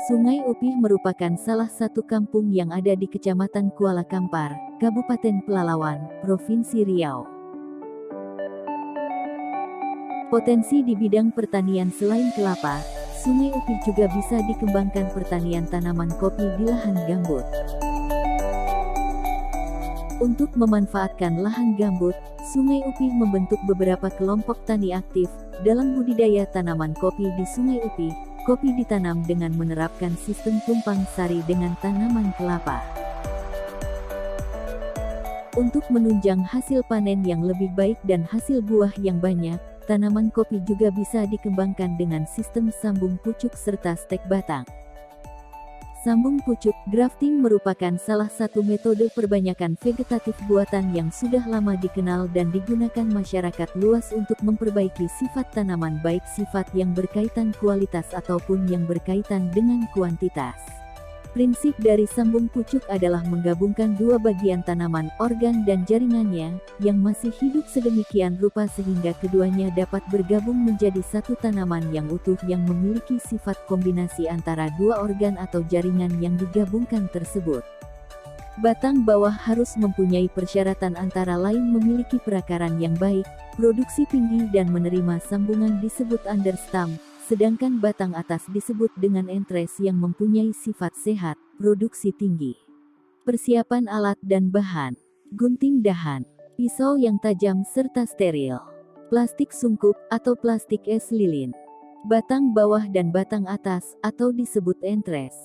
Sungai Upih merupakan salah satu kampung yang ada di Kecamatan Kuala Kampar, Kabupaten Pelalawan, Provinsi Riau. Potensi di bidang pertanian selain kelapa, Sungai Upih juga bisa dikembangkan pertanian tanaman kopi di lahan gambut. Untuk memanfaatkan lahan gambut, Sungai Upih membentuk beberapa kelompok tani aktif dalam budidaya tanaman kopi di Sungai Upih. Kopi ditanam dengan menerapkan sistem tumpang sari dengan tanaman kelapa. Untuk menunjang hasil panen yang lebih baik dan hasil buah yang banyak, tanaman kopi juga bisa dikembangkan dengan sistem sambung pucuk serta stek batang. Sambung pucuk grafting merupakan salah satu metode perbanyakan vegetatif buatan yang sudah lama dikenal dan digunakan masyarakat luas untuk memperbaiki sifat tanaman, baik sifat yang berkaitan kualitas ataupun yang berkaitan dengan kuantitas. Prinsip dari sambung pucuk adalah menggabungkan dua bagian tanaman, organ dan jaringannya, yang masih hidup sedemikian rupa sehingga keduanya dapat bergabung menjadi satu tanaman yang utuh yang memiliki sifat kombinasi antara dua organ atau jaringan yang digabungkan tersebut. Batang bawah harus mempunyai persyaratan antara lain memiliki perakaran yang baik, produksi tinggi dan menerima sambungan disebut understam. Sedangkan batang atas disebut dengan entres yang mempunyai sifat sehat, produksi tinggi. Persiapan alat dan bahan: gunting dahan, pisau yang tajam serta steril, plastik sungkup atau plastik es lilin, batang bawah dan batang atas atau disebut entres.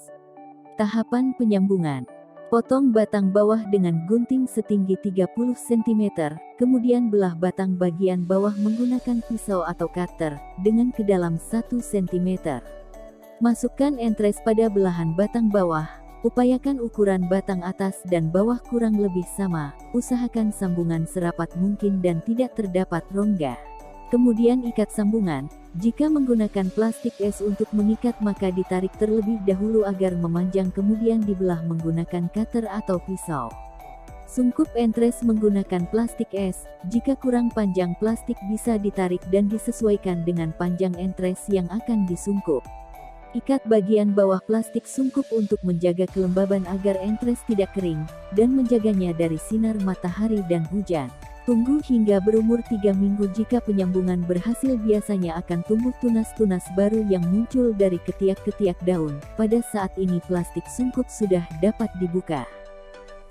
Tahapan penyambungan: potong batang bawah dengan gunting setinggi 30 cm, kemudian belah batang bagian bawah menggunakan pisau atau cutter, dengan kedalam 1 cm. Masukkan entres pada belahan batang bawah, upayakan ukuran batang atas dan bawah kurang lebih sama, usahakan sambungan serapat mungkin dan tidak terdapat rongga. Kemudian ikat sambungan. Jika menggunakan plastik es untuk mengikat maka ditarik terlebih dahulu agar memanjang kemudian dibelah menggunakan cutter atau pisau. Sungkup entres menggunakan plastik es, jika kurang panjang plastik bisa ditarik dan disesuaikan dengan panjang entres yang akan disungkup. Ikat bagian bawah plastik sungkup untuk menjaga kelembaban agar entres tidak kering, dan menjaganya dari sinar matahari dan hujan. Tunggu hingga berumur 3 minggu. Jika penyambungan berhasil biasanya akan tumbuh tunas-tunas baru yang muncul dari ketiak-ketiak daun. Pada saat ini plastik sungkup sudah dapat dibuka.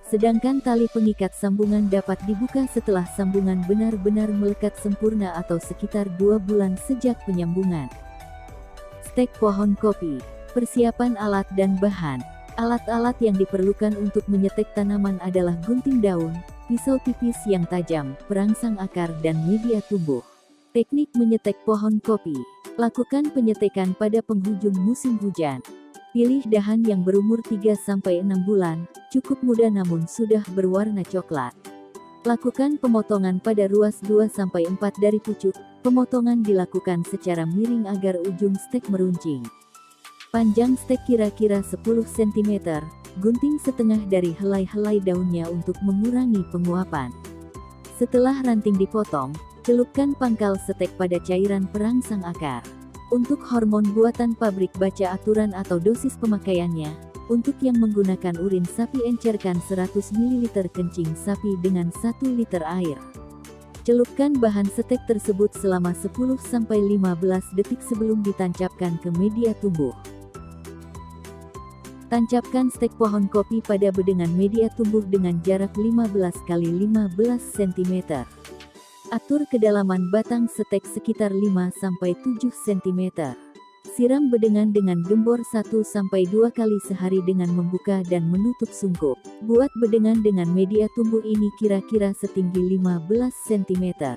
Sedangkan tali pengikat sambungan dapat dibuka setelah sambungan benar-benar melekat sempurna atau sekitar 2 bulan sejak penyambungan. Stek pohon kopi. Persiapan alat dan bahan. Alat-alat yang diperlukan untuk menyetek tanaman adalah gunting daun, pisau tipis yang tajam, perangsang akar dan media tumbuh. Teknik menyetek pohon kopi. Lakukan penyetekan pada penghujung musim hujan. Pilih dahan yang berumur 3-6 bulan, cukup muda namun sudah berwarna coklat. Lakukan pemotongan pada ruas 2-4 dari pucuk. Pemotongan dilakukan secara miring agar ujung stek meruncing. Panjang stek kira-kira 10 cm. Gunting setengah dari helai-helai daunnya untuk mengurangi penguapan. Setelah ranting dipotong, celupkan pangkal stek pada cairan perangsang akar. Untuk hormon buatan pabrik baca aturan atau dosis pemakaiannya. Untuk yang menggunakan urin sapi encerkan 100 ml kencing sapi dengan 1 liter air. Celupkan bahan stek tersebut selama 10-15 detik sebelum ditancapkan ke media tumbuh. Tancapkan stek pohon kopi pada bedengan media tumbuh dengan jarak 15 x 15 cm. Atur kedalaman batang stek sekitar 5-7 cm. Siram bedengan dengan gembor 1-2 kali sehari dengan membuka dan menutup sungkup. Buat bedengan dengan media tumbuh ini kira-kira setinggi 15 cm.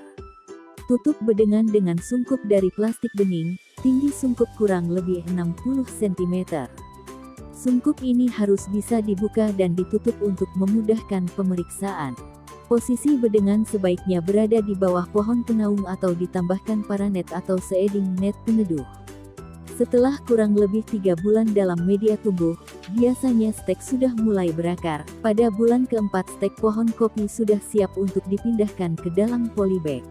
Tutup bedengan dengan sungkup dari plastik bening, tinggi sungkup kurang lebih 60 cm. Sungkup ini harus bisa dibuka dan ditutup untuk memudahkan pemeriksaan. Posisi bedengan sebaiknya berada di bawah pohon penaung atau ditambahkan paranet atau seeding net peneduh. Setelah kurang lebih 3 bulan dalam media tumbuh, biasanya stek sudah mulai berakar. Pada bulan keempat stek pohon kopi sudah siap untuk dipindahkan ke dalam polybag.